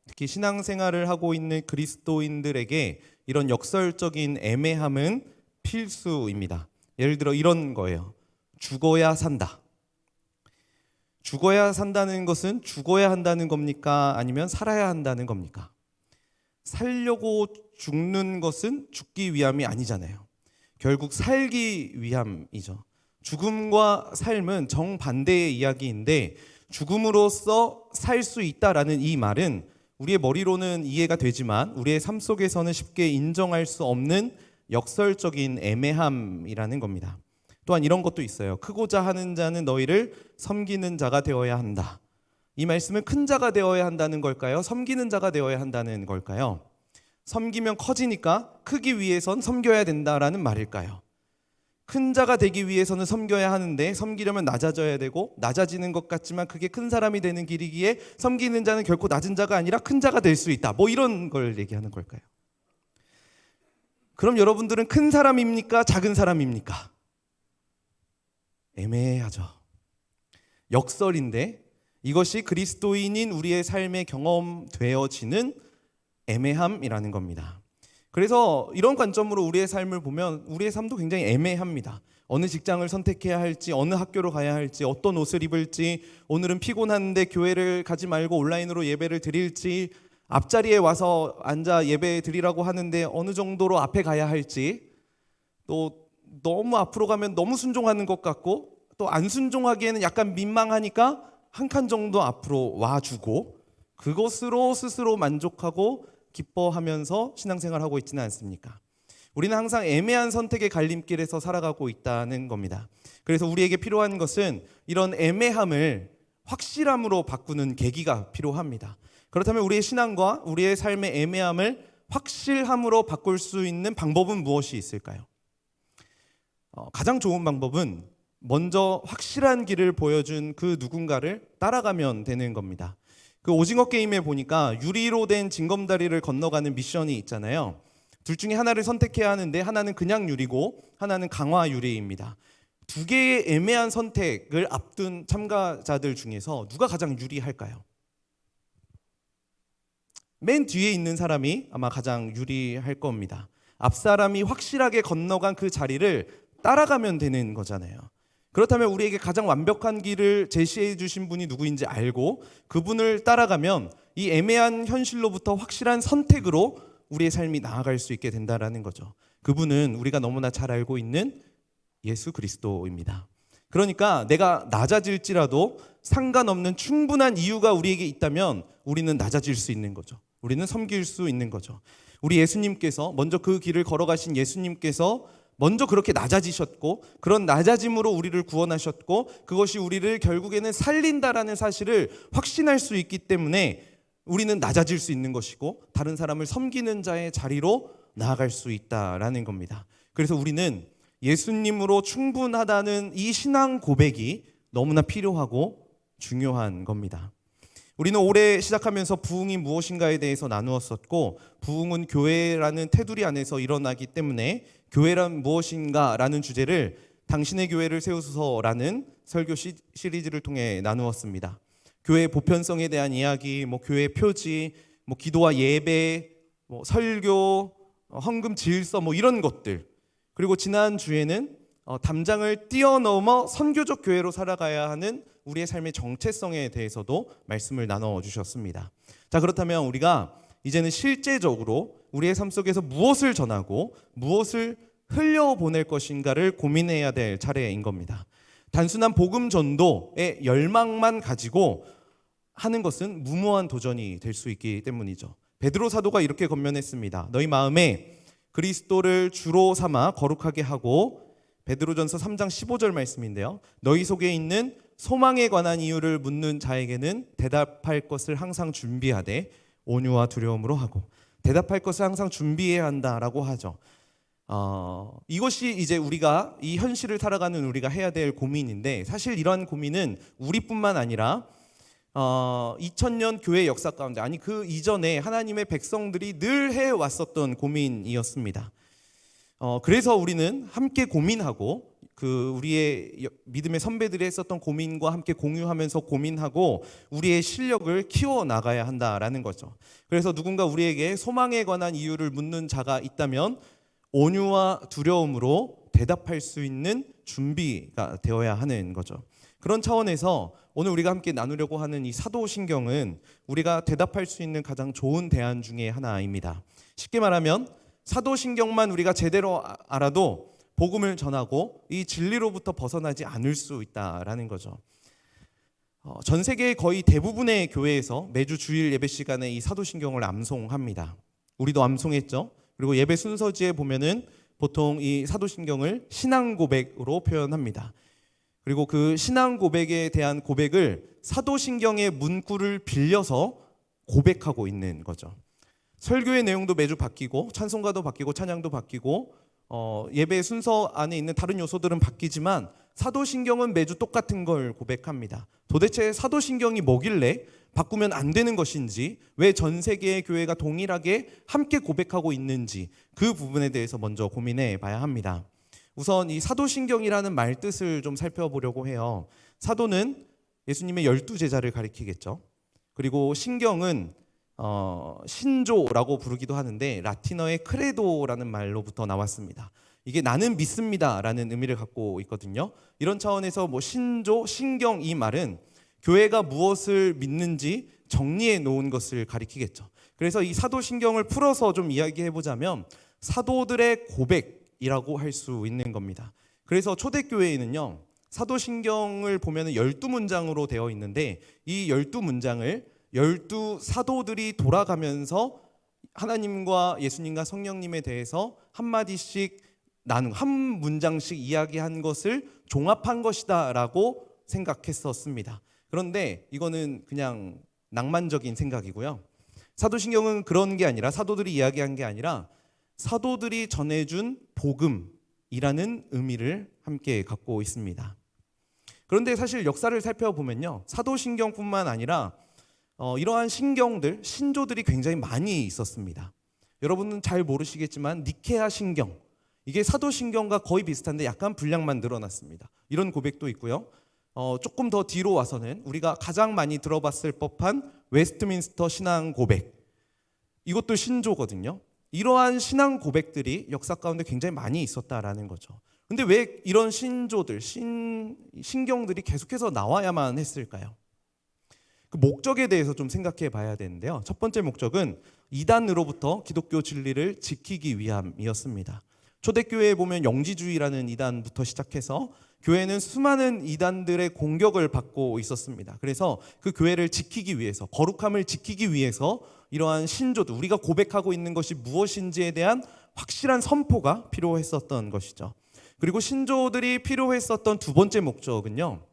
특히 신앙생활을 하고 있는 그리스도인들에게 이런 역설적인 애매함은 필수입니다. 예를 들어 이런 거예요. 죽어야 산다. 죽어야 산다는 것은 죽어야 한다는 겁니까? 아니면 살아야 한다는 겁니까? 살려고 죽는 것은 죽기 위함이 아니잖아요. 결국 살기 위함이죠. 죽음과 삶은 정반대의 이야기인데 죽음으로써 살 수 있다라는 이 말은 우리의 머리로는 이해가 되지만 우리의 삶 속에서는 쉽게 인정할 수 없는 역설적인 애매함이라는 겁니다. 또한 이런 것도 있어요. 크고자 하는 자는 너희를 섬기는 자가 되어야 한다. 이 말씀은 큰 자가 되어야 한다는 걸까요? 섬기는 자가 되어야 한다는 걸까요? 섬기면 커지니까 크기 위해선 섬겨야 된다라는 말일까요? 큰 자가 되기 위해서는 섬겨야 하는데 섬기려면 낮아져야 되고 낮아지는 것 같지만 그게 큰 사람이 되는 길이기에 섬기는 자는 결코 낮은 자가 아니라 큰 자가 될 수 있다. 뭐 이런 걸 얘기하는 걸까요? 그럼 여러분들은 큰 사람입니까? 작은 사람입니까? 애매하죠. 역설인데 이것이 그리스도인인 우리의 삶에 경험되어지는 애매함이라는 겁니다. 그래서 이런 관점으로 우리의 삶을 보면 우리의 삶도 굉장히 애매합니다. 어느 직장을 선택해야 할지, 어느 학교로 가야 할지, 어떤 옷을 입을지, 오늘은 피곤한데 교회를 가지 말고 온라인으로 예배를 드릴지, 앞자리에 와서 앉아 예배 드리라고 하는데 어느 정도로 앞에 가야 할지, 또 너무 앞으로 가면 너무 순종하는 것 같고 또 안 순종하기에는 약간 민망하니까 한 칸 정도 앞으로 와주고 그것으로 스스로 만족하고 기뻐하면서 신앙생활하고 있지는 않습니까? 우리는 항상 애매한 선택의 갈림길에서 살아가고 있다는 겁니다. 그래서 우리에게 필요한 것은 이런 애매함을 확실함으로 바꾸는 계기가 필요합니다. 그렇다면 우리의 신앙과 우리의 삶의 애매함을 확실함으로 바꿀 수 있는 방법은 무엇이 있을까요? 가장 좋은 방법은 먼저 확실한 길을 보여준 그 누군가를 따라가면 되는 겁니다. 그 오징어 게임에 보니까 유리로 된 징검다리를 건너가는 미션이 있잖아요. 둘 중에 하나를 선택해야 하는데 하나는 그냥 유리고 하나는 강화 유리입니다. 두 개의 애매한 선택을 앞둔 참가자들 중에서 누가 가장 유리할까요? 맨 뒤에 있는 사람이 아마 가장 유리할 겁니다. 앞 사람이 확실하게 건너간 그 자리를 따라가면 되는 거잖아요. 그렇다면 우리에게 가장 완벽한 길을 제시해 주신 분이 누구인지 알고 그분을 따라가면 이 애매한 현실로부터 확실한 선택으로 우리의 삶이 나아갈 수 있게 된다는 거죠. 그분은 우리가 너무나 잘 알고 있는 예수 그리스도입니다. 그러니까 내가 낮아질지라도 상관없는 충분한 이유가 우리에게 있다면 우리는 낮아질 수 있는 거죠. 우리는 섬길 수 있는 거죠. 우리 예수님께서 먼저 그 길을 걸어가신 예수님께서 먼저 그렇게 낮아지셨고 그런 낮아짐으로 우리를 구원하셨고 그것이 우리를 결국에는 살린다라는 사실을 확신할 수 있기 때문에 우리는 낮아질 수 있는 것이고 다른 사람을 섬기는 자의 자리로 나아갈 수 있다라는 겁니다. 그래서 우리는 예수님으로 충분하다는 이 신앙 고백이 너무나 필요하고 중요한 겁니다. 우리는 올해 시작하면서 부흥이 무엇인가에 대해서 나누었었고 부흥은 교회라는 테두리 안에서 일어나기 때문에 교회란 무엇인가라는 주제를 당신의 교회를 세우소서라는 설교 시리즈를 통해 나누었습니다. 교회의 보편성에 대한 이야기, 교회의 표지, 기도와 예배, 설교, 헌금 질서 이런 것들. 그리고 지난 주에는 담장을 뛰어넘어 선교적 교회로 살아가야 하는 우리의 삶의 정체성에 대해서도 말씀을 나눠주셨습니다. 자, 그렇다면 우리가 이제는 실제적으로 우리의 삶 속에서 무엇을 전하고 무엇을 흘려보낼 것인가를 고민해야 될 차례인 겁니다. 단순한 복음 전도의 열망만 가지고 하는 것은 무모한 도전이 될 수 있기 때문이죠. 베드로 사도가 이렇게 권면했습니다. 너희 마음에 그리스도를 주로 삼아 거룩하게 하고 베드로전서 3장 15절 말씀인데요. 너희 속에 있는 소망에 관한 이유를 묻는 자에게는 대답할 것을 항상 준비하되 온유와 두려움으로 하고 대답할 것을 항상 준비해야 한다라고 하죠. 이것이 이제 우리가 이 현실을 살아가는 우리가 해야 될 고민인데 사실 이러한 고민은 우리뿐만 아니라 2000년 교회 역사 가운데 그 이전에 하나님의 백성들이 늘 해왔었던 고민이었습니다. 그래서 우리는 함께 고민하고 우리의 믿음의 선배들이 했었던 고민과 함께 공유하면서 고민하고 우리의 실력을 키워 나가야 한다라는 거죠. 그래서 누군가 우리에게 소망에 관한 이유를 묻는 자가 있다면 온유와 두려움으로 대답할 수 있는 준비가 되어야 하는 거죠. 그런 차원에서 오늘 우리가 함께 나누려고 하는 이 사도신경은 우리가 대답할 수 있는 가장 좋은 대안 중에 하나입니다. 쉽게 말하면 사도신경만 우리가 제대로 알아도 복음을 전하고 이 진리로부터 벗어나지 않을 수 있다라는 거죠. 전 세계의 거의 대부분의 교회에서 매주 주일 예배 시간에 이 사도신경을 암송합니다. 우리도 암송했죠. 그리고 예배 순서지에 보면은 보통 이 사도신경을 신앙 고백으로 표현합니다. 그리고 그 신앙 고백에 대한 고백을 사도신경의 문구를 빌려서 고백하고 있는 거죠. 설교의 내용도 매주 바뀌고 찬송가도 바뀌고 찬양도 바뀌고 예배 순서 안에 있는 다른 요소들은 바뀌지만 사도신경은 매주 똑같은 걸 고백합니다. 도대체 사도신경이 뭐길래 바꾸면 안 되는 것인지, 왜 전 세계의 교회가 동일하게 함께 고백하고 있는지 그 부분에 대해서 먼저 고민해 봐야 합니다. 우선 이 사도신경이라는 말 뜻을 좀 살펴보려고 해요. 사도는 예수님의 12제자를 가리키겠죠. 그리고 신경은 신조라고 부르기도 하는데 라틴어의 크레도라는 말로부터 나왔습니다. 이게 나는 믿습니다라는 의미를 갖고 있거든요. 이런 차원에서 신조, 신경 이 말은 교회가 무엇을 믿는지 정리해 놓은 것을 가리키겠죠. 그래서 이 사도신경을 풀어서 좀 이야기해 보자면 사도들의 고백이라고 할 수 있는 겁니다. 그래서 초대교회에는요, 사도신경을 보면 12문장으로 되어 있는데 이 12문장을 12사도들이 돌아가면서 하나님과 예수님과 성령님에 대해서 한마디씩 한 문장씩 이야기한 것을 종합한 것이다 라고 생각했었습니다. 그런데 이거는 그냥 낭만적인 생각이고요. 사도신경은 그런 게 아니라, 사도들이 이야기한 게 아니라 사도들이 전해준 복음이라는 의미를 함께 갖고 있습니다. 그런데 사실 역사를 살펴보면요, 사도신경뿐만 아니라 이러한 신경들, 신조들이 굉장히 많이 있었습니다. 여러분은 잘 모르시겠지만 니케아 신경, 이게 사도신경과 거의 비슷한데 약간 분량만 늘어났습니다. 이런 고백도 있고요. 조금 더 뒤로 와서는 우리가 가장 많이 들어봤을 법한 웨스트민스터 신앙 고백, 이것도 신조거든요. 이러한 신앙 고백들이 역사 가운데 굉장히 많이 있었다라는 거죠. 근데 왜 이런 신조들, 신경들이 계속해서 나와야만 했을까요? 그 목적에 대해서 좀 생각해 봐야 되는데요. 첫 번째 목적은 이단으로부터 기독교 진리를 지키기 위함이었습니다. 초대교회에 보면 영지주의라는 이단부터 시작해서 교회는 수많은 이단들의 공격을 받고 있었습니다. 그래서 그 교회를 지키기 위해서, 거룩함을 지키기 위해서 이러한 신조들, 우리가 고백하고 있는 것이 무엇인지에 대한 확실한 선포가 필요했었던 것이죠. 그리고 신조들이 필요했었던 두 번째 목적은요,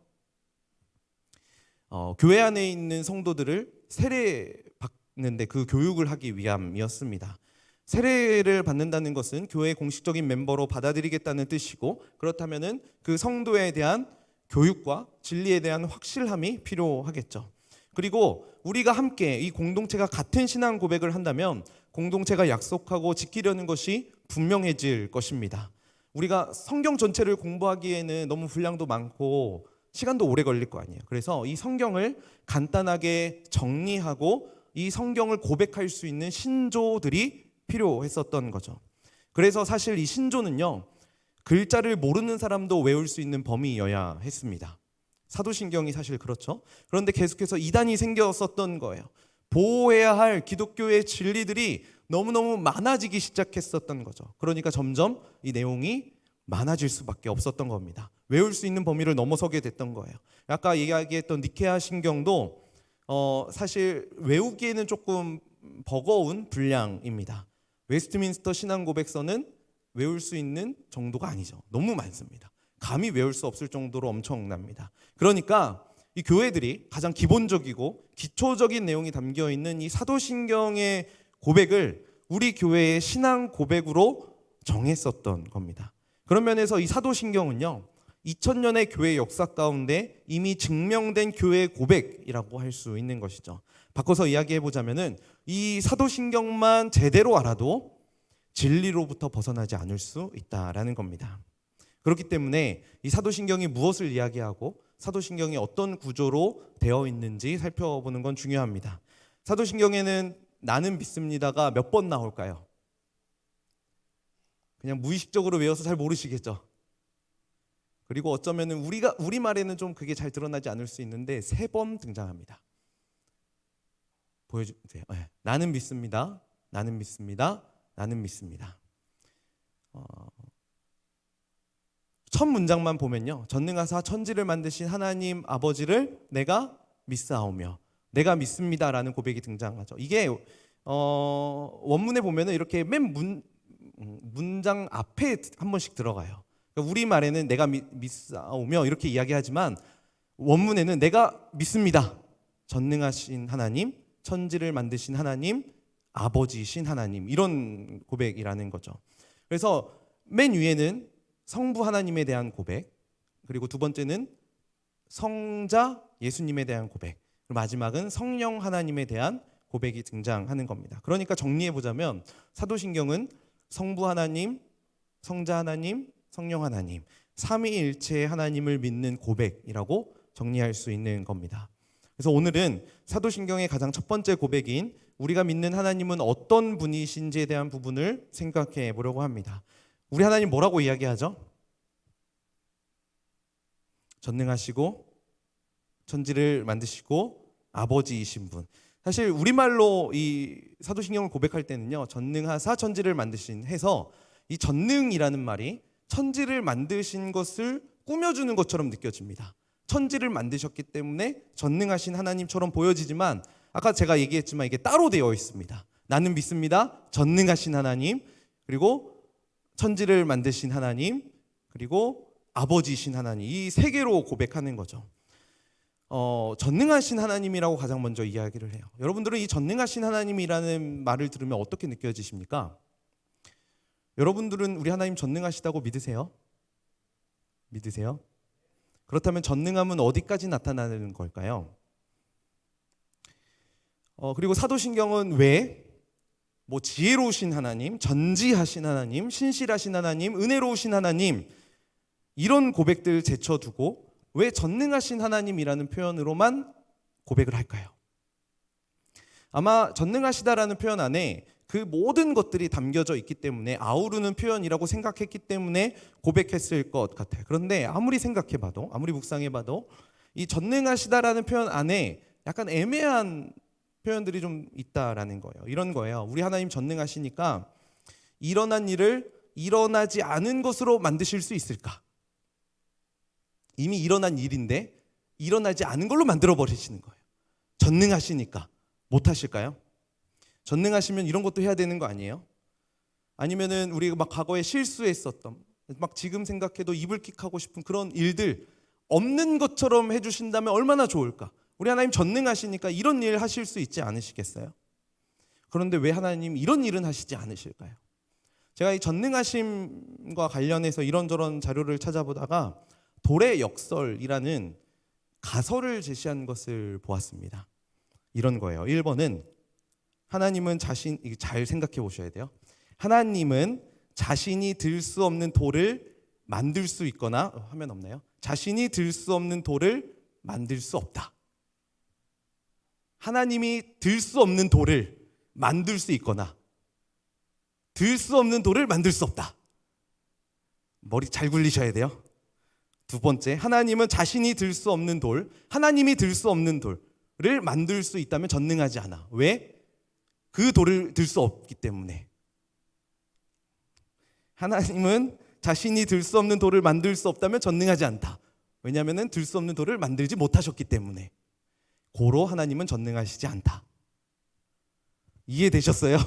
교회 안에 있는 성도들을 세례받는데 그 교육을 하기 위함이었습니다. 세례를 받는다는 것은 교회의 공식적인 멤버로 받아들이겠다는 뜻이고, 그렇다면은 그 성도에 대한 교육과 진리에 대한 확실함이 필요하겠죠. 그리고 우리가 함께 이 공동체가 같은 신앙 고백을 한다면 공동체가 약속하고 지키려는 것이 분명해질 것입니다. 우리가 성경 전체를 공부하기에는 너무 분량도 많고 시간도 오래 걸릴 거 아니에요. 그래서 이 성경을 간단하게 정리하고 이 성경을 고백할 수 있는 신조들이 필요했었던 거죠. 그래서 사실 이 신조는요, 글자를 모르는 사람도 외울 수 있는 범위여야 했습니다. 사도신경이 사실 그렇죠. 그런데 계속해서 이단이 생겼었던 거예요. 보호해야 할 기독교의 진리들이 너무너무 많아지기 시작했었던 거죠. 그러니까 점점 이 내용이 많아질 수밖에 없었던 겁니다. 외울 수 있는 범위를 넘어서게 됐던 거예요. 아까 이야기했던 니케아 신경도 사실 외우기에는 조금 버거운 분량입니다. 웨스트민스터 신앙 고백서는 외울 수 있는 정도가 아니죠. 너무 많습니다. 감히 외울 수 없을 정도로 엄청납니다. 그러니까 이 교회들이 가장 기본적이고 기초적인 내용이 담겨 있는 이 사도신경의 고백을 우리 교회의 신앙 고백으로 정했었던 겁니다. 그런 면에서 이 사도신경은요, 2000년의 교회 역사 가운데 이미 증명된 교회의 고백이라고 할 수 있는 것이죠. 바꿔서 이야기해 보자면은 이 사도신경만 제대로 알아도 진리로부터 벗어나지 않을 수 있다라는 겁니다. 그렇기 때문에 이 사도신경이 무엇을 이야기하고 사도신경이 어떤 구조로 되어 있는지 살펴보는 건 중요합니다. 사도신경에는 나는 믿습니다가 몇 번 나올까요? 그냥 무의식적으로 외워서 잘 모르시겠죠. 그리고 어쩌면은 우리말에는 좀 그게 잘 드러나지 않을 수 있는데 3번 등장합니다. 보여주세요. 네. 나는 믿습니다. 나는 믿습니다. 나는 믿습니다. 첫 문장만 보면요, 전능하사 천지를 만드신 하나님 아버지를 내가 믿사오며, 내가 믿습니다라는 고백이 등장하죠. 이게 원문에 보면은 이렇게 문장 앞에 한 번씩 들어가요. 그러니까 우리말에는 내가 믿사오며 이렇게 이야기하지만 원문에는 내가 믿습니다. 전능하신 하나님, 천지를 만드신 하나님, 아버지이신 하나님, 이런 고백이라는 거죠. 그래서 맨 위에는 성부 하나님에 대한 고백, 그리고 두 번째는 성자 예수님에 대한 고백, 그리고 마지막은 성령 하나님에 대한 고백이 등장하는 겁니다. 그러니까 정리해 보자면 사도신경은 성부 하나님, 성자 하나님, 성령 하나님, 삼위일체의 하나님을 믿는 고백이라고 정리할 수 있는 겁니다. 그래서 오늘은 사도신경의 가장 첫 번째 고백인 우리가 믿는 하나님은 어떤 분이신지에 대한 부분을 생각해 보려고 합니다. 우리 하나님 뭐라고 이야기하죠? 전능하시고 천지를 만드시고 아버지이신 분. 사실 우리말로 이 사도신경을 고백할 때는요, 전능하사 천지를 만드신 해서 이 전능이라는 말이 천지를 만드신 것을 꾸며주는 것처럼 느껴집니다. 천지를 만드셨기 때문에 전능하신 하나님처럼 보여지지만 아까 제가 얘기했지만 이게 따로 되어 있습니다. 나는 믿습니다. 전능하신 하나님, 그리고 천지를 만드신 하나님, 그리고 아버지이신 하나님, 이 세 개로 고백하는 거죠. 전능하신 하나님이라고 가장 먼저 이야기를 해요. 여러분들은 이 전능하신 하나님이라는 말을 들으면 어떻게 느껴지십니까? 여러분들은 우리 하나님 전능하시다고 믿으세요? 믿으세요? 그렇다면 전능함은 어디까지 나타나는 걸까요? 그리고 사도신경은 왜 지혜로우신 하나님, 전지하신 하나님, 신실하신 하나님, 은혜로우신 하나님, 이런 고백들 제쳐두고 왜 전능하신 하나님이라는 표현으로만 고백을 할까요? 아마 전능하시다라는 표현 안에 그 모든 것들이 담겨져 있기 때문에 아우르는 표현이라고 생각했기 때문에 고백했을 것 같아요. 그런데 아무리 생각해봐도, 아무리 묵상해봐도 이 전능하시다라는 표현 안에 약간 애매한 표현들이 좀 있다라는 거예요. 이런 거예요. 우리 하나님 전능하시니까 일어난 일을 일어나지 않은 것으로 만드실 수 있을까? 이미 일어난 일인데 일어나지 않은 걸로 만들어 버리시는 거예요. 전능하시니까 못 하실까요? 전능하시면 이런 것도 해야 되는 거 아니에요? 아니면은 우리가 막 과거에 실수했었던, 막 지금 생각해도 이불킥하고 싶은 그런 일들 없는 것처럼 해주신다면 얼마나 좋을까? 우리 하나님 전능하시니까 이런 일 하실 수 있지 않으시겠어요? 그런데 왜 하나님 이런 일은 하시지 않으실까요? 제가 이 전능하심과 관련해서 이런저런 자료를 찾아보다가 돌의 역설이라는 가설을 제시한 것을 보았습니다. 이런 거예요. 1번은 하나님은 잘 생각해 보셔야 돼요. 하나님은 자신이 들 수 없는 돌을 만들 수 있거나, 화면 없나요? 자신이 들 수 없는 돌을 만들 수 없다. 하나님이 들 수 없는 돌을 만들 수 있거나 들 수 없는 돌을 만들 수 없다. 머리 잘 굴리셔야 돼요. 두 번째, 하나님은 자신이 들 수 없는 돌, 하나님이 들 수 없는 돌을 만들 수 있다면 전능하지 않아. 왜? 그 돌을 들 수 없기 때문에. 하나님은 자신이 들 수 없는 돌을 만들 수 없다면 전능하지 않다. 왜냐하면 들 수 없는 돌을 만들지 못하셨기 때문에. 고로 하나님은 전능하시지 않다. 이해되셨어요?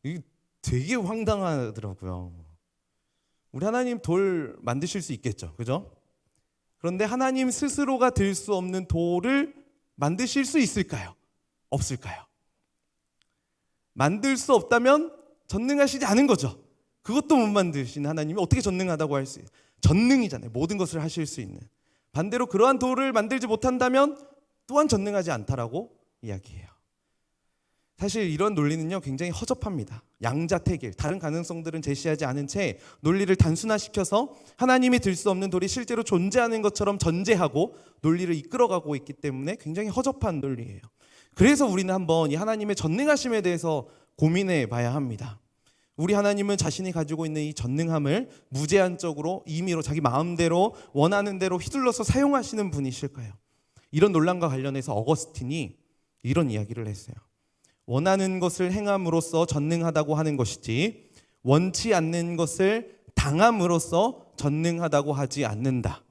이게 되게 황당하더라고요. 우리 하나님 돌 만드실 수 있겠죠, 그죠? 그런데 하나님 스스로가 들 수 없는 돌을 만드실 수 있을까요? 없을까요? 만들 수 없다면 전능하시지 않은 거죠. 그것도 못 만드신 하나님이 어떻게 전능하다고 할 수 있어요? 전능이잖아요. 모든 것을 하실 수 있는. 반대로 그러한 돌을 만들지 못한다면 또한 전능하지 않다라고 이야기해요. 사실 이런 논리는요 굉장히 허접합니다. 양자택일, 다른 가능성들은 제시하지 않은 채 논리를 단순화시켜서 하나님이 들 수 없는 돌이 실제로 존재하는 것처럼 전제하고 논리를 이끌어가고 있기 때문에 굉장히 허접한 논리예요. 그래서 우리는 한번 이 하나님의 전능하심에 대해서 고민해 봐야 합니다. 우리 하나님은 자신이 가지고 있는 이 전능함을 무제한적으로 임의로 자기 마음대로 원하는 대로 휘둘러서 사용하시는 분이실까요? 이런 논란과 관련해서 어거스틴이 이런 이야기를 했어요. 원하는 것을 행함으로써 전능하다고 하는 것이지 원치 않는 것을 당함으로써 전능하다고 하지 않는다.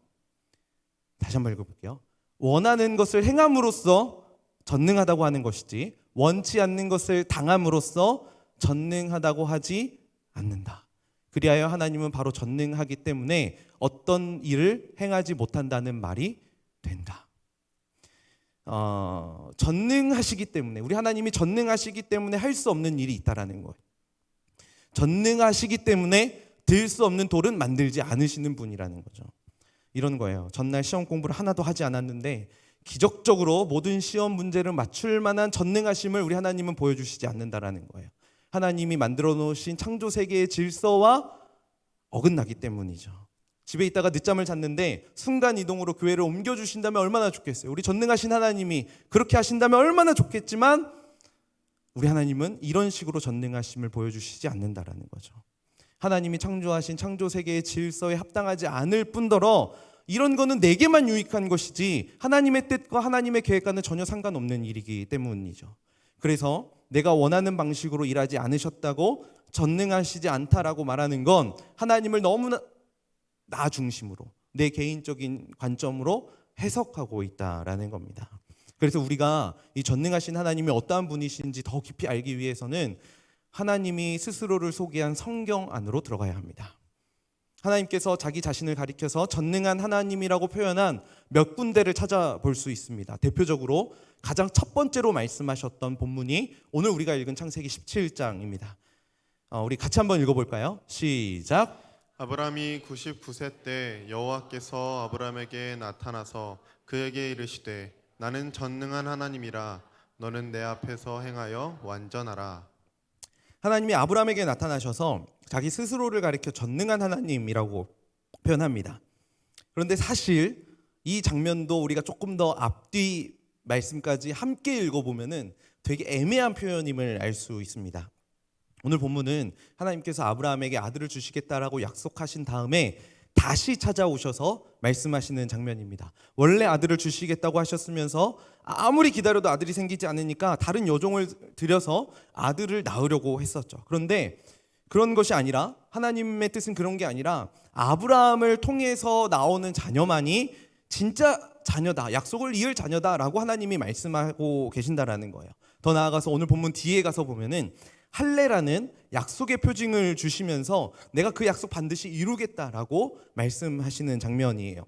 다시 한번 읽어볼게요. 원하는 것을 행함으로써 전능하다고 하는 것이지 원치 않는 것을 당함으로써 전능하다고 하지 않는다. 그리하여 하나님은 바로 전능하기 때문에 어떤 일을 행하지 못한다는 말이 된다. 전능하시기 때문에, 우리 하나님이 전능하시기 때문에 할 수 없는 일이 있다라는 거예요. 전능하시기 때문에 들 수 없는 돌은 만들지 않으시는 분이라는 거죠. 이런 거예요. 전날 시험 공부를 하나도 하지 않았는데 기적적으로 모든 시험 문제를 맞출 만한 전능하심을 우리 하나님은 보여주시지 않는다라는 거예요. 하나님이 만들어 놓으신 창조 세계의 질서와 어긋나기 때문이죠. 집에 있다가 늦잠을 잤는데 순간 이동으로 교회를 옮겨주신다면 얼마나 좋겠어요. 우리 전능하신 하나님이 그렇게 하신다면 얼마나 좋겠지만 우리 하나님은 이런 식으로 전능하심을 보여주시지 않는다라는 거죠. 하나님이 창조하신 창조 세계의 질서에 합당하지 않을 뿐더러 이런 거는 내게만 유익한 것이지 하나님의 뜻과 하나님의 계획과는 전혀 상관없는 일이기 때문이죠. 그래서 내가 원하는 방식으로 일하지 않으셨다고 전능하시지 않다라고 말하는 건 하나님을 너무나 나 중심으로 내 개인적인 관점으로 해석하고 있다라는 겁니다. 그래서 우리가 이 전능하신 하나님이 어떠한 분이신지 더 깊이 알기 위해서는 하나님이 스스로를 소개한 성경 안으로 들어가야 합니다. 하나님께서 자기 자신을 가리켜서 전능한 하나님이라고 표현한 몇 군데를 찾아볼 수 있습니다. 대표적으로 가장 첫 번째로 말씀하셨던 본문이 오늘 우리가 읽은 창세기 17장입니다. 우리 같이 한번 읽어볼까요? 시작. 아브라함이 99세 때 여호와께서 아브라함에게 나타나서 그에게 이르시되 나는 전능한 하나님이라 너는 내 앞에서 행하여 완전하라. 하나님이 아브라함에게 나타나셔서 자기 스스로를 가리켜 전능한 하나님이라고 표현합니다. 그런데 사실 이 장면도 우리가 조금 더 앞뒤 말씀까지 함께 읽어보면은 되게 애매한 표현임을 알 수 있습니다. 오늘 본문은 하나님께서 아브라함에게 아들을 주시겠다라고 약속하신 다음에 다시 찾아오셔서 말씀하시는 장면입니다. 원래 아들을 주시겠다고 하셨으면서 아무리 기다려도 아들이 생기지 않으니까 다른 여종을 들여서 아들을 낳으려고 했었죠. 그런데 그런 것이 아니라 하나님의 뜻은 그런 게 아니라 아브라함을 통해서 나오는 자녀만이 진짜 자녀다, 약속을 이을 자녀다라고 하나님이 말씀하고 계신다라는 거예요. 더 나아가서 오늘 본문 뒤에 가서 보면은 할례라는 약속의 표징을 주시면서 내가 그 약속 반드시 이루겠다라고 말씀하시는 장면이에요.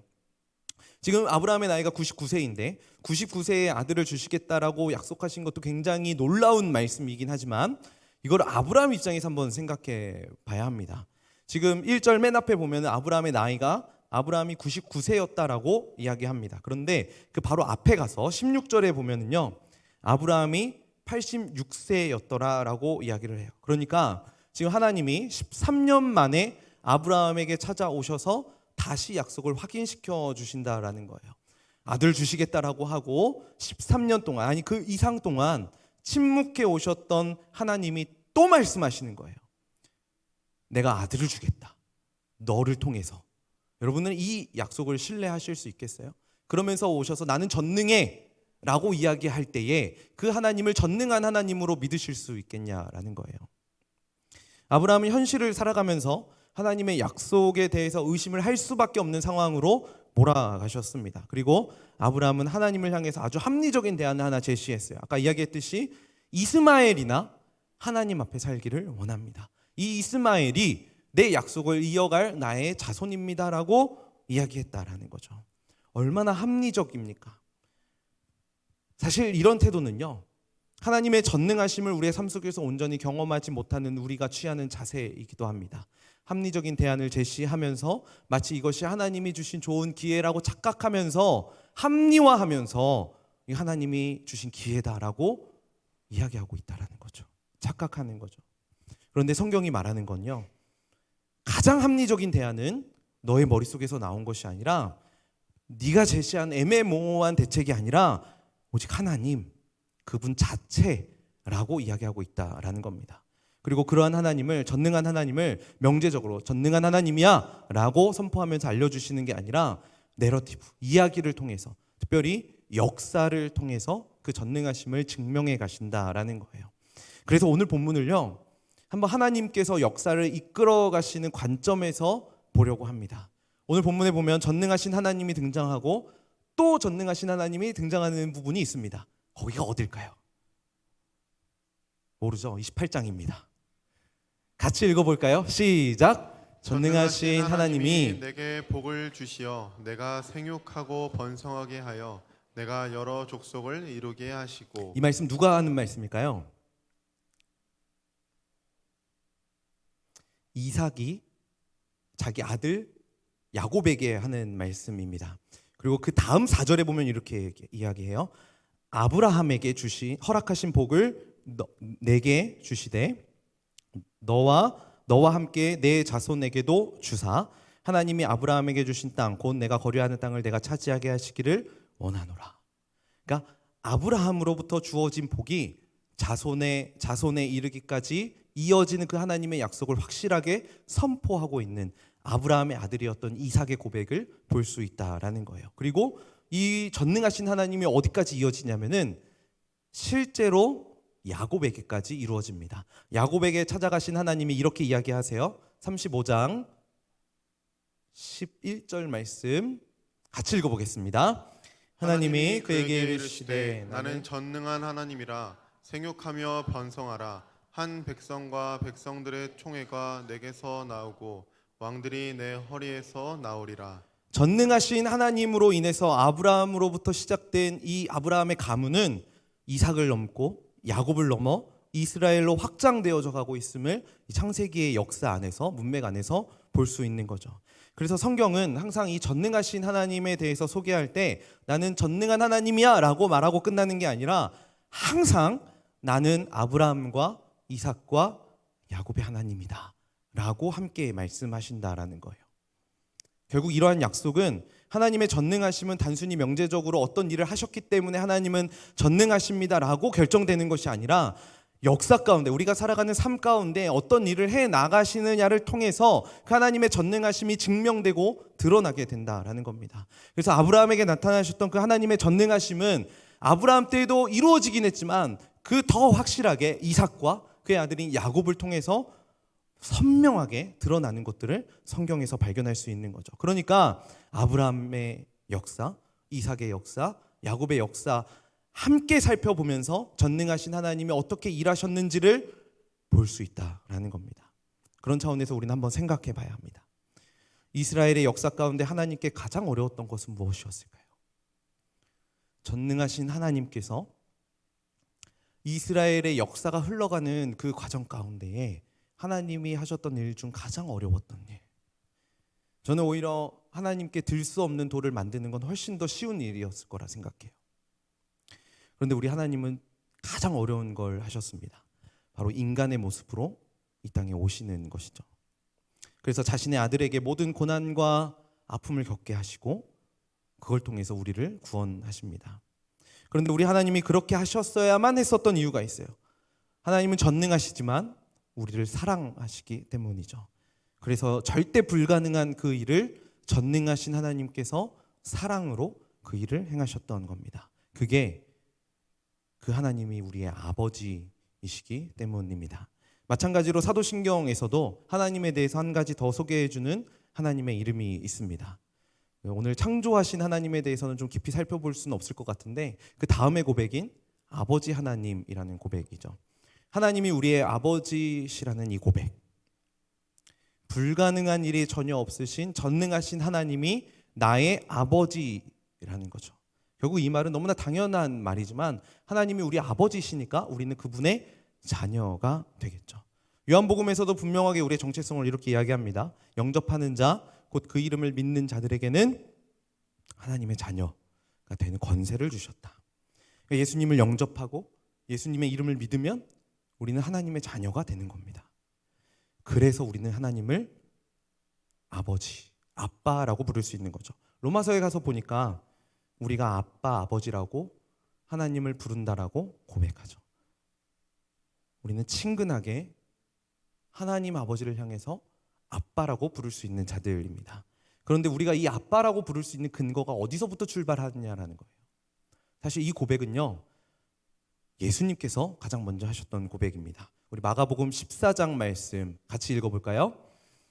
지금 아브라함의 나이가 99세인데 99세에 아들을 주시겠다라고 약속하신 것도 굉장히 놀라운 말씀이긴 하지만 이걸 아브라함 입장에서 한번 생각해 봐야 합니다. 지금 1절 맨 앞에 보면 아브라함의 나이가 아브라함이 99세였다라고 이야기합니다. 그런데 그 바로 앞에 가서 16절에 보면은요, 아브라함이 86세였더라라고 이야기를 해요. 그러니까 지금 하나님이 13년 만에 아브라함에게 찾아오셔서 다시 약속을 확인시켜 주신다라는 거예요. 아들 주시겠다라고 하고 13년 동안, 아니 그 이상 동안 침묵해 오셨던 하나님이 또 말씀하시는 거예요. 내가 아들을 주겠다, 너를 통해서. 여러분은 이 약속을 신뢰하실 수 있겠어요? 그러면서 오셔서 나는 전능해 라고 이야기할 때에 그 하나님을 전능한 하나님으로 믿으실 수 있겠냐라는 거예요. 아브라함은 현실을 살아가면서 하나님의 약속에 대해서 의심을 할 수밖에 없는 상황으로 몰아가셨습니다. 그리고 아브라함은 하나님을 향해서 아주 합리적인 대안을 하나 제시했어요. 아까 이야기했듯이 이스마엘이나 하나님 앞에 살기를 원합니다. 이 이스마엘이 내 약속을 이어갈 나의 자손입니다라고 이야기했다라는 거죠. 얼마나 합리적입니까? 사실 이런 태도는요, 하나님의 전능하심을 우리의 삶 속에서 온전히 경험하지 못하는 우리가 취하는 자세이기도 합니다. 합리적인 대안을 제시하면서 마치 이것이 하나님이 주신 좋은 기회라고 착각하면서 합리화하면서 이 하나님이 주신 기회다라고 이야기하고 있다라는 거예요. 착각하는 거죠. 그런데 성경이 말하는 건요, 가장 합리적인 대안은 너의 머릿속에서 나온 것이 아니라 네가 제시한 애매모호한 대책이 아니라 오직 하나님, 그분 자체라고 이야기하고 있다라는 겁니다. 그리고 그러한 하나님을, 전능한 하나님을 명제적으로 전능한 하나님이야 라고 선포하면서 알려주시는 게 아니라 내러티브, 이야기를 통해서, 특별히 역사를 통해서 그 전능하심을 증명해 가신다라는 거예요. 그래서 오늘 본문을요, 한번 하나님께서 역사를 이끌어 가시는 관점에서 보려고 합니다. 오늘 본문에 보면 전능하신 하나님이 등장하고 또 전능하신 하나님이 등장하는 부분이 있습니다. 거기가 어딜까요? 모르죠? 28장입니다. 같이 읽어볼까요? 시작! 전능하신 하나님이 내게 복을 주시어 내가 생육하고 번성하게 하여 내가 여러 족속을 이루게 하시고. 이 말씀 누가 하는 말씀일까요? 이삭이 자기 아들 야곱에게 하는 말씀입니다. 그리고 그 다음 4절에 보면 이렇게 이야기해요. 아브라함에게 허락하신 복을 내게 주시되 너와 함께 내 자손에게도 주사 하나님이 아브라함에게 주신 땅 곧 내가 거류하는 땅을 내가 차지하게 하시기를 원하노라. 그러니까 아브라함으로부터 주어진 복이 자손에 이르기까지 이어지는 그 하나님의 약속을 확실하게 선포하고 있는 아브라함의 아들이었던 이삭의 고백을 볼 수 있다라는 거예요. 그리고 이 전능하신 하나님이 어디까지 이어지냐면은 실제로 야곱에게까지 이루어집니다. 야곱에게 찾아가신 하나님이 이렇게 이야기하세요. 35장 11절 말씀 같이 읽어보겠습니다. 하나님이 그에게 이르시되 나는 전능한 하나님이라 생육하며 번성하라. 한 백성과 백성들의 총회가 내게서 나오고 왕들이 내 허리에서 나오리라. 전능하신 하나님으로 인해서 아브라함으로부터 시작된 이 아브라함의 가문은 이삭을 넘고 야곱을 넘어 이스라엘로 확장되어져 가고 있음을 창세기의 역사 안에서, 문맥 안에서 볼 수 있는 거죠. 그래서 성경은 항상 이 전능하신 하나님에 대해서 소개할 때 나는 전능한 하나님이야 라고 말하고 끝나는 게 아니라 항상 나는 아브라함과 이삭과 야곱의 하나님이다 라고 함께 말씀하신다라는 거예요. 결국 이러한 약속은 하나님의 전능하심은 단순히 명제적으로 어떤 일을 하셨기 때문에 하나님은 전능하십니다라고 결정되는 것이 아니라 역사 가운데, 우리가 살아가는 삶 가운데 어떤 일을 해 나가시느냐를 통해서 그 하나님의 전능하심이 증명되고 드러나게 된다라는 겁니다. 그래서 아브라함에게 나타나셨던 그 하나님의 전능하심은 아브라함 때에도 이루어지긴 했지만 그 더 확실하게 이삭과 그의 아들인 야곱을 통해서 선명하게 드러나는 것들을 성경에서 발견할 수 있는 거죠. 그러니까 아브라함의 역사, 이삭의 역사, 야곱의 역사 함께 살펴보면서 전능하신 하나님이 어떻게 일하셨는지를 볼 수 있다라는 겁니다. 그런 차원에서 우리는 한번 생각해 봐야 합니다. 이스라엘의 역사 가운데 하나님께 가장 어려웠던 것은 무엇이었을까요? 전능하신 하나님께서 이스라엘의 역사가 흘러가는 그 과정 가운데에 하나님이 하셨던 일 중 가장 어려웠던 일, 저는 오히려 하나님께 들 수 없는 돌을 만드는 건 훨씬 더 쉬운 일이었을 거라 생각해요. 그런데 우리 하나님은 가장 어려운 걸 하셨습니다. 바로 인간의 모습으로 이 땅에 오시는 것이죠. 그래서 자신의 아들에게 모든 고난과 아픔을 겪게 하시고 그걸 통해서 우리를 구원하십니다. 그런데 우리 하나님이 그렇게 하셨어야만 했었던 이유가 있어요. 하나님은 전능하시지만 우리를 사랑하시기 때문이죠. 그래서 절대 불가능한 그 일을 전능하신 하나님께서 사랑으로 그 일을 행하셨던 겁니다. 그게 그 하나님이 우리의 아버지이시기 때문입니다. 마찬가지로 사도신경에서도 하나님에 대해서 한 가지 더 소개해주는 하나님의 이름이 있습니다. 오늘 창조하신 하나님에 대해서는 좀 깊이 살펴볼 수는 없을 것 같은데 그 다음의 고백인 아버지 하나님이라는 고백이죠. 하나님이 우리의 아버지시라는 이 고백, 불가능한 일이 전혀 없으신 전능하신 하나님이 나의 아버지라는 거죠. 결국 이 말은 너무나 당연한 말이지만 하나님이 우리 아버지시니까 우리는 그분의 자녀가 되겠죠. 요한복음에서도 분명하게 우리의 정체성을 이렇게 이야기합니다. 영접하는 자, 곧 그 이름을 믿는 자들에게는 하나님의 자녀가 되는 권세를 주셨다. 그러니까 예수님을 영접하고 예수님의 이름을 믿으면 우리는 하나님의 자녀가 되는 겁니다. 그래서 우리는 하나님을 아버지, 아빠라고 부를 수 있는 거죠. 로마서에 가서 보니까 우리가 아빠, 아버지라고 하나님을 부른다라고 고백하죠. 우리는 친근하게 하나님 아버지를 향해서 아빠라고 부를 수 있는 자들입니다. 그런데 우리가 이 아빠라고 부를 수 있는 근거가 어디서부터 출발하느냐라는 거예요. 사실 이 고백은요, 예수님께서 가장 먼저 하셨던 고백입니다. 우리 마가복음 14장 말씀 같이 읽어볼까요?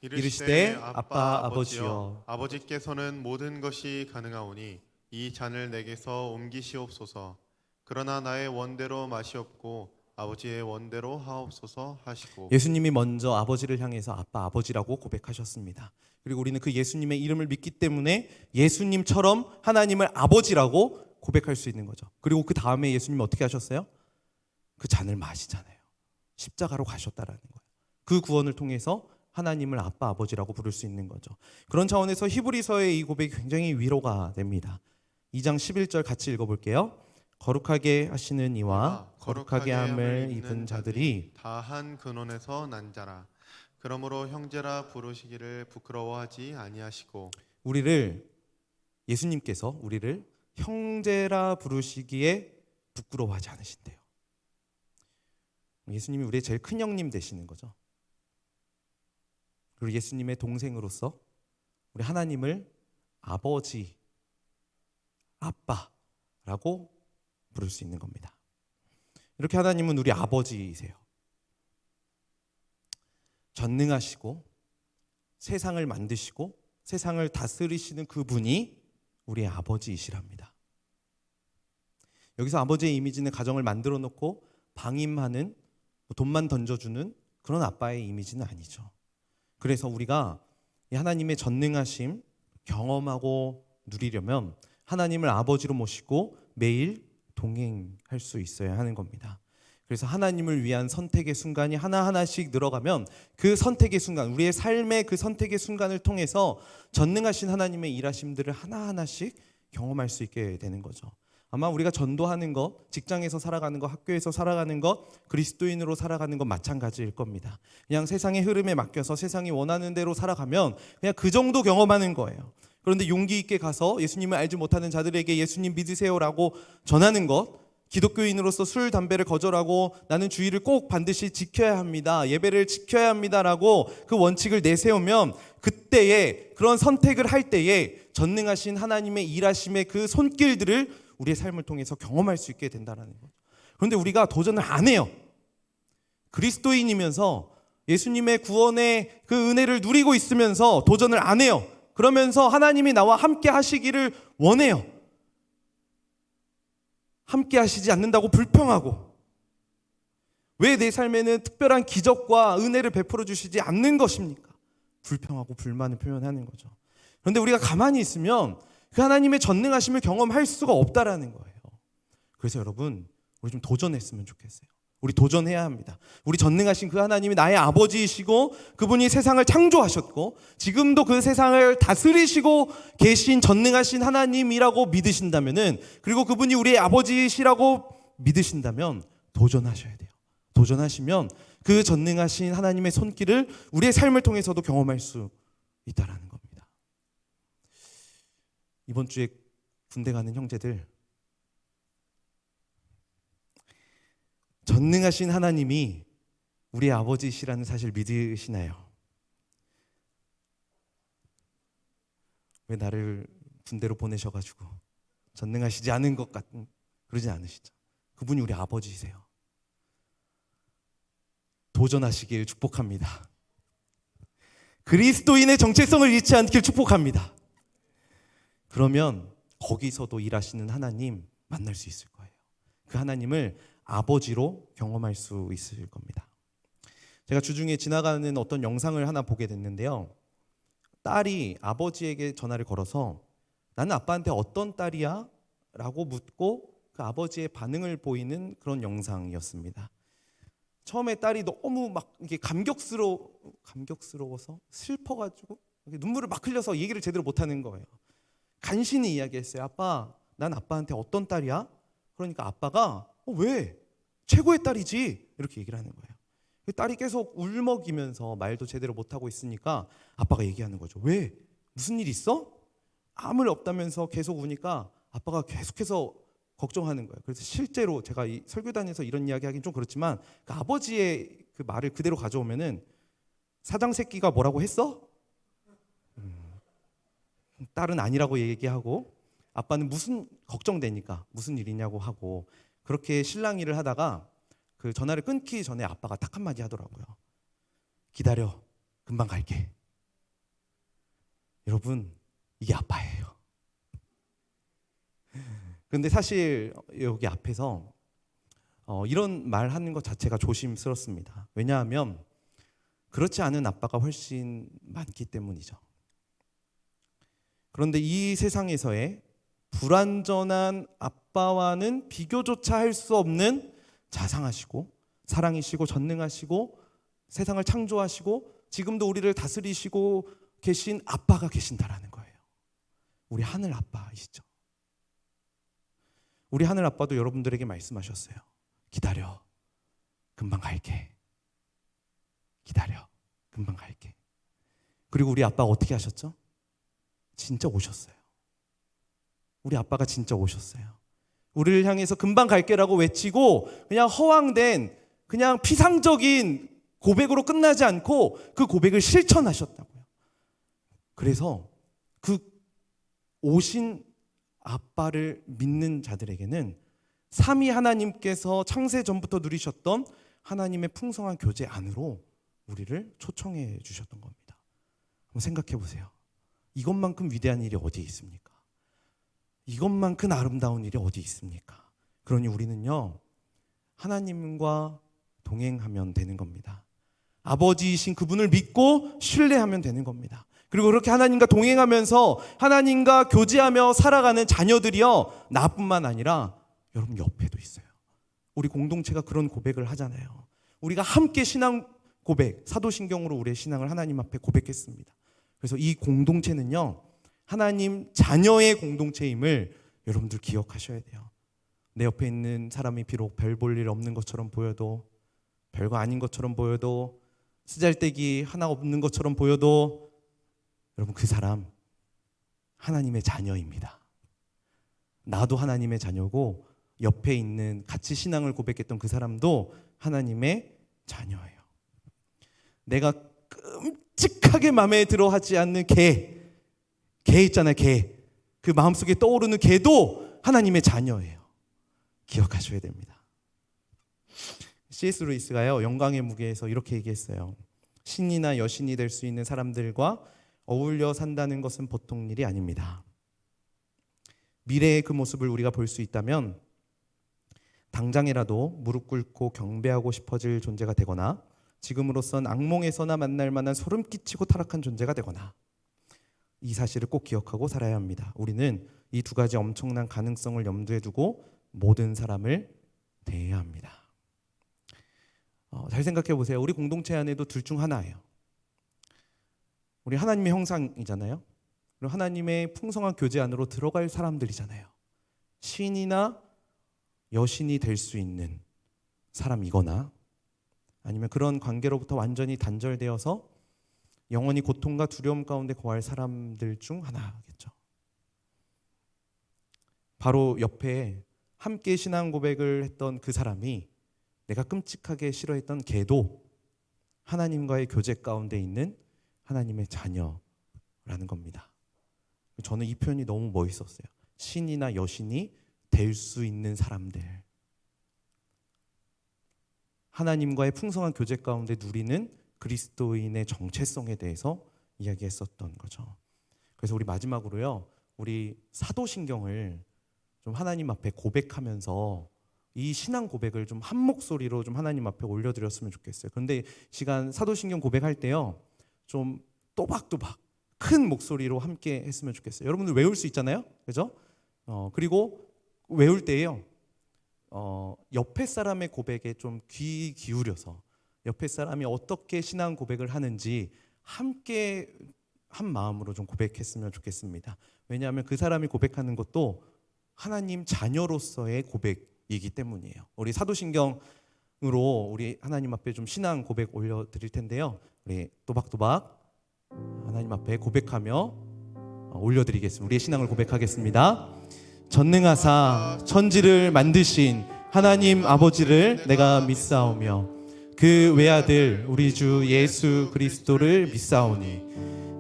이르시되 아빠 아버지여 아버지께서는 모든 것이 가능하오니 이 잔을 내게서 옮기시옵소서. 그러나 나의 원대로 마시옵고 아버지의 원대로 하옵소서 하시고. 예수님이 먼저 아버지를 향해서 아빠 아버지라고 고백하셨습니다. 그리고 우리는 그 예수님의 이름을 믿기 때문에 예수님처럼 하나님을 아버지라고 고백할 수 있는 거죠. 그리고 그 다음에 예수님이 어떻게 하셨어요? 그 잔을 마시잖아요. 십자가로 가셨다라는 거예요. 그 구원을 통해서 하나님을 아빠 아버지라고 부를 수 있는 거죠. 그런 차원에서 히브리서의 이 고백이 굉장히 위로가 됩니다. 2장 11절 같이 읽어볼게요. 거룩하게 하시는 이와 거룩하게 함을 입은 자들이 다 한 근원에서 난 자라. 그러므로 형제라 부르시기를 부끄러워하지 아니하시고. 예수님께서 우리를 형제라 부르시기에 부끄러워하지 않으신대요. 예수님이 우리의 제일 큰 형님 되시는 거죠. 그리고 예수님의 동생으로서 우리 하나님을 아버지, 아빠라고 부를 수 있는 겁니다. 이렇게 하나님은 우리 아버지이세요. 전능하시고 세상을 만드시고 세상을 다스리시는 그분이 우리의 아버지이시랍니다. 여기서 아버지의 이미지는 가정을 만들어 놓고 방임하는, 돈만 던져주는 그런 아빠의 이미지는 아니죠. 그래서 우리가 이 하나님의 전능하심 경험하고 누리려면 하나님을 아버지로 모시고 매일 동행할 수 있어야 하는 겁니다. 그래서 하나님을 위한 선택의 순간이 하나하나씩 늘어가면 그 선택의 순간, 우리의 삶의 그 선택의 순간을 통해서 전능하신 하나님의 일하심들을 하나하나씩 경험할 수 있게 되는 거죠. 아마 우리가 전도하는 것, 직장에서 살아가는 것, 학교에서 살아가는 것, 그리스도인으로 살아가는 것 마찬가지일 겁니다. 그냥 세상의 흐름에 맡겨서 세상이 원하는 대로 살아가면 그냥 그 정도 경험하는 거예요. 그런데 용기 있게 가서 예수님을 알지 못하는 자들에게 예수님 믿으세요라고 전하는 것, 기독교인으로서 술, 담배를 거절하고 나는 주의를 꼭 반드시 지켜야 합니다, 예배를 지켜야 합니다라고 그 원칙을 내세우면 그때에 그런 선택을 할 때에 전능하신 하나님의 일하심의 그 손길들을 우리의 삶을 통해서 경험할 수 있게 된다는 거죠. 그런데 우리가 도전을 안 해요. 그리스도인이면서 예수님의 구원의 그 은혜를 누리고 있으면서 도전을 안 해요. 그러면서 하나님이 나와 함께 하시기를 원해요. 함께 하시지 않는다고 불평하고, 왜 내 삶에는 특별한 기적과 은혜를 베풀어 주시지 않는 것입니까? 불평하고 불만을 표현하는 거죠. 그런데 우리가 가만히 있으면 그 하나님의 전능하심을 경험할 수가 없다라는 거예요. 그래서 여러분, 우리 좀 도전했으면 좋겠어요. 우리 도전해야 합니다. 우리 전능하신 그 하나님이 나의 아버지이시고 그분이 세상을 창조하셨고 지금도 그 세상을 다스리시고 계신 전능하신 하나님이라고 믿으신다면은, 그리고 그분이 우리의 아버지이시라고 믿으신다면 도전하셔야 돼요. 도전하시면 그 전능하신 하나님의 손길을 우리의 삶을 통해서도 경험할 수 있다라는 겁니다. 이번 주에 군대 가는 형제들, 전능하신 하나님이 우리의 아버지시라는 사실 믿으시나요? 왜 나를 군대로 보내셔가지고 전능하시지 않은 것 같은, 그러지 않으시죠? 그분이 우리 아버지이세요. 도전하시길 축복합니다. 그리스도인의 정체성을 잃지 않길 축복합니다. 그러면 거기서도 일하시는 하나님 만날 수 있을 거예요. 그 하나님을 아버지로 경험할 수 있을 겁니다. 제가 주중에 지나가는 어떤 영상을 하나 보게 됐는데요. 딸이 아버지에게 전화를 걸어서 나는 아빠한테 어떤 딸이야? 라고 묻고 그 아버지의 반응을 보이는 그런 영상이었습니다. 처음에 딸이 너무 막 이게 감격스러워서 슬퍼가지고 눈물을 막 흘려서 얘기를 제대로 못하는 거예요. 간신히 이야기했어요. 아빠, 난 아빠한테 어떤 딸이야? 그러니까 아빠가 왜? 최고의 딸이지 이렇게 얘기를 하는 거예요. 그 딸이 계속 울먹이면서 말도 제대로 못하고 있으니까 아빠가 얘기하는 거죠. 왜? 무슨 일 있어? 아무 일 없다면서 계속 우니까 아빠가 계속해서 걱정하는 거예요. 그래서 실제로 제가 이 설교단에서 이런 이야기 하긴 좀 그렇지만 그 아버지의 그 말을 그대로 가져오면은 사장 새끼가 뭐라고 했어? 딸은 아니라고 얘기하고 아빠는 무슨 걱정되니까 무슨 일이냐고 하고 그렇게 실랑이를 하다가 그 전화를 끊기 전에 아빠가 딱 한마디 하더라고요. 기다려, 금방 갈게. 여러분, 이게 아빠예요. 근데 사실 여기 앞에서 이런 말 하는 것 자체가 조심스럽습니다. 왜냐하면 그렇지 않은 아빠가 훨씬 많기 때문이죠. 그런데 이 세상에서의 불완전한 아빠와는 비교조차 할 수 없는 자상하시고 사랑이시고 전능하시고 세상을 창조하시고 지금도 우리를 다스리시고 계신 아빠가 계신다라는 거예요. 우리 하늘 아빠이시죠. 우리 하늘 아빠도 여러분들에게 말씀하셨어요. 기다려, 금방 갈게. 기다려, 금방 갈게. 그리고 우리 아빠가 어떻게 하셨죠? 진짜 오셨어요. 우리 아빠가 진짜 오셨어요. 우리를 향해서 금방 갈게라고 외치고 그냥 허황된 그냥 피상적인 고백으로 끝나지 않고 그 고백을 실천하셨다고요. 그래서 그 오신 아빠를 믿는 자들에게는 삼위 하나님께서 창세 전부터 누리셨던 하나님의 풍성한 교제 안으로 우리를 초청해 주셨던 겁니다. 한번 생각해 보세요. 이것만큼 위대한 일이 어디에 있습니까? 이것만큼 아름다운 일이 어디 있습니까? 그러니 우리는요 하나님과 동행하면 되는 겁니다. 아버지이신 그분을 믿고 신뢰하면 되는 겁니다. 그리고 그렇게 하나님과 동행하면서 하나님과 교제하며 살아가는 자녀들이요 나뿐만 아니라 여러분 옆에도 있어요. 우리 공동체가 그런 고백을 하잖아요. 우리가 함께 신앙 고백, 사도신경으로 우리의 신앙을 하나님 앞에 고백했습니다. 그래서 이 공동체는요 하나님 자녀의 공동체임을 여러분들 기억하셔야 돼요. 내 옆에 있는 사람이 비록 별 볼 일 없는 것처럼 보여도 별거 아닌 것처럼 보여도 쓰잘데기 하나 없는 것처럼 보여도 여러분 그 사람 하나님의 자녀입니다. 나도 하나님의 자녀고 옆에 있는 같이 신앙을 고백했던 그 사람도 하나님의 자녀예요. 내가 끔찍하게 마음에 들어 하지 않는 개 있잖아요. 개. 그 마음속에 떠오르는 개도 하나님의 자녀예요. 기억하셔야 됩니다. C.S. 루이스가요 영광의 무게에서 이렇게 얘기했어요. 신이나 여신이 될 수 있는 사람들과 어울려 산다는 것은 보통 일이 아닙니다. 미래의 그 모습을 우리가 볼 수 있다면 당장이라도 무릎 꿇고 경배하고 싶어질 존재가 되거나 지금으로선 악몽에서나 만날 만한 소름 끼치고 타락한 존재가 되거나 이 사실을 꼭 기억하고 살아야 합니다. 우리는 이 두 가지 엄청난 가능성을 염두에 두고 모든 사람을 대해야 합니다. 잘 생각해 보세요. 우리 공동체 안에도 둘 중 하나예요. 우리 하나님의 형상이잖아요. 그리고 하나님의 풍성한 교제 안으로 들어갈 사람들이잖아요. 신이나 여신이 될 수 있는 사람이거나 아니면 그런 관계로부터 완전히 단절되어서 영원히 고통과 두려움 가운데 거할 사람들 중 하나겠죠. 바로 옆에 함께 신앙 고백을 했던 그 사람이 내가 끔찍하게 싫어했던 걔도 하나님과의 교제 가운데 있는 하나님의 자녀라는 겁니다. 저는 이 표현이 너무 멋있었어요. 신이나 여신이 될 수 있는 사람들. 하나님과의 풍성한 교제 가운데 누리는 그리스도인의 정체성에 대해서 이야기했었던 거죠. 그래서 우리 마지막으로요. 우리 사도신경을 좀 하나님 앞에 고백하면서 이 신앙 고백을 좀 한 목소리로 좀 하나님 앞에 올려드렸으면 좋겠어요. 그런데 시간 사도신경 고백할 때요. 좀 또박또박 큰 목소리로 함께 했으면 좋겠어요. 여러분들 외울 수 있잖아요. 그죠? 그리고 외울 때요. 옆에 사람의 고백에 좀 귀 기울여서 옆에 사람이 어떻게 신앙 고백을 하는지 함께 한 마음으로 좀 고백했으면 좋겠습니다. 왜냐하면 그 사람이 고백하는 것도 하나님 자녀로서의 고백이기 때문이에요. 우리 사도신경 으로 우리 하나님 앞에 좀 신앙 고백 올려드릴 텐데요. 우리 또박또박 하나님 앞에 고백하며 올려드리겠습니다. 우리의 신앙을 고백하겠습니다. 전능하사 천지를 만드신 하나님 아버지를 내가 믿사오며 그 외아들 우리 주 예수 그리스도를 믿사오니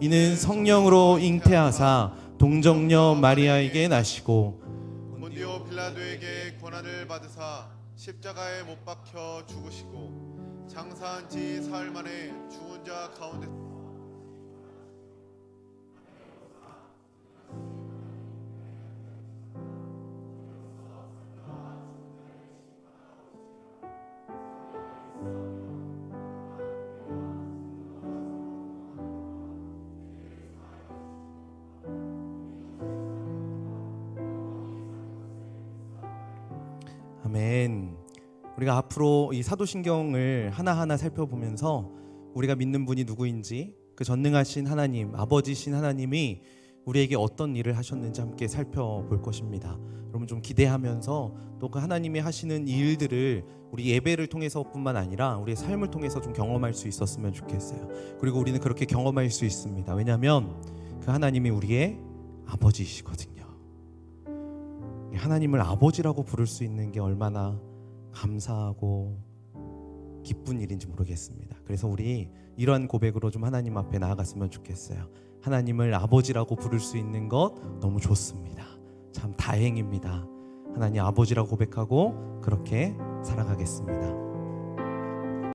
이는 성령으로 잉태하사 동정녀 마리아에게 나시고 본디오 빌라도에게 고난을 받으사 십자가에 못 박혀 죽으시고 장사한 지 사흘 만에 죽은 자 가운데 아멘. 우리가 앞으로 이 사도신경을 하나하나 살펴보면서 우리가 믿는 분이 누구인지, 그 전능하신 하나님, 아버지신 하나님이 우리에게 어떤 일을 하셨는지 함께 살펴볼 것입니다. 여러분 좀 기대하면서 또 그 하나님이 하시는 이 일들을 우리 예배를 통해서뿐만 아니라 우리의 삶을 통해서 좀 경험할 수 있었으면 좋겠어요. 그리고 우리는 그렇게 경험할 수 있습니다. 왜냐하면 그 하나님이 우리의 아버지이시거든요. 하나님을 아버지라고 부를 수 있는 게 얼마나 감사하고 기쁜 일인지 모르겠습니다. 그래서 우리 이러한 고백으로 좀 하나님 앞에 나아갔으면 좋겠어요. 하나님을 아버지라고 부를 수 있는 것 너무 좋습니다. 참 다행입니다. 하나님 아버지라고 고백하고 그렇게 살아가겠습니다.